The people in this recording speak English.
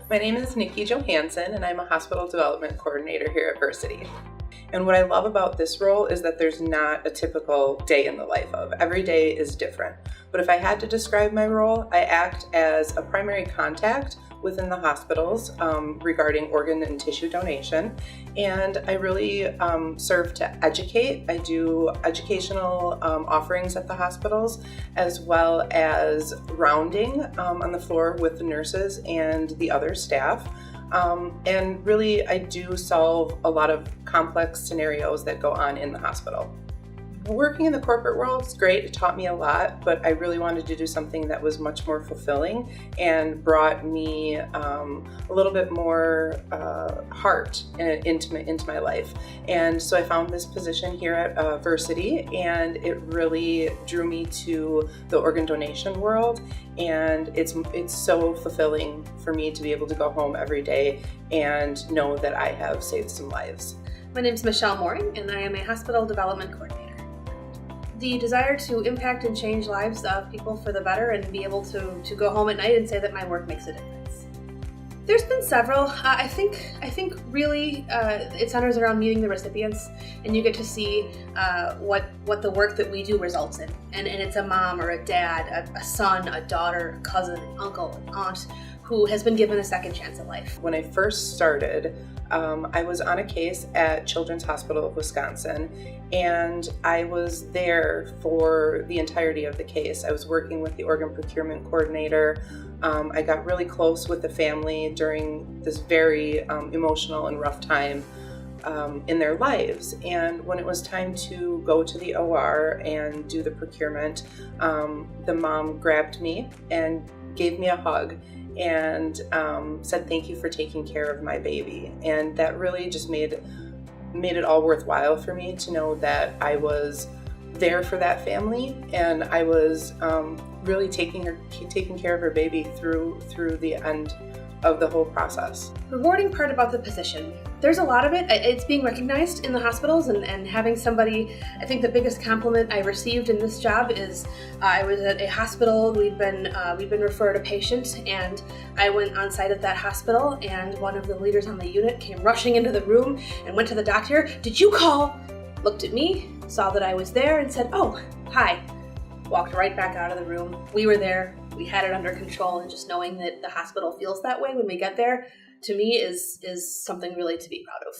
My name is Nikki Johansson, and I'm a hospital development coordinator here at Versiti. And what I love about this role is that there's not a typical day in the life of. Every day is different. But if I had to describe my role, I act as a primary contact within the hospitals regarding organ and tissue donation. And I really serve to educate. I do educational offerings at the hospitals, as well as rounding on the floor with the nurses and the other staff. And really, I do solve a lot of complex scenarios that go on in the hospital. Working in the corporate world is great. It taught me a lot, but I really wanted to do something that was much more fulfilling and brought me a little bit more heart into my life. And so I found this position here at Versiti, and it really drew me to the organ donation world. And it's so fulfilling for me to be able to go home every day and know that I have saved some lives. My name is Michelle Mooring, and I am a hospital development coordinator. The desire to impact and change lives of people for the better and be able to go home at night and say that my work makes a difference. There's been several. I think really it centers around meeting the recipients, and you get to see what the work that we do results in. And it's a mom or a dad, a son, a daughter, a cousin, an uncle, an aunt who has been given a second chance at life. When I first started, I was on a case at Children's Hospital of Wisconsin, and I was there for the entirety of the case. I was working with the organ procurement coordinator. I got really close with the family during this very emotional and rough time in their lives. And when it was time to go to the OR and do the procurement, the mom grabbed me and gave me a hug and said, "Thank you for taking care of my baby." And that really just made it all worthwhile for me to know that I was there for that family, and I was really taking care of her baby through the end of the whole process. Rewarding part about the position. There's a lot of it. It's being recognized in the hospitals and having somebody. I think the biggest compliment I received in this job is I was at a hospital. We'd been referred a patient, and I went on site at that hospital, and one of the leaders on the unit came rushing into the room and went to the doctor. "Did you call?" Looked at me, saw that I was there, and said, "Oh, hi." Walked right back out of the room. We were there. We had it under control, and just knowing that the hospital feels that way when we get there, to me, is something really to be proud of.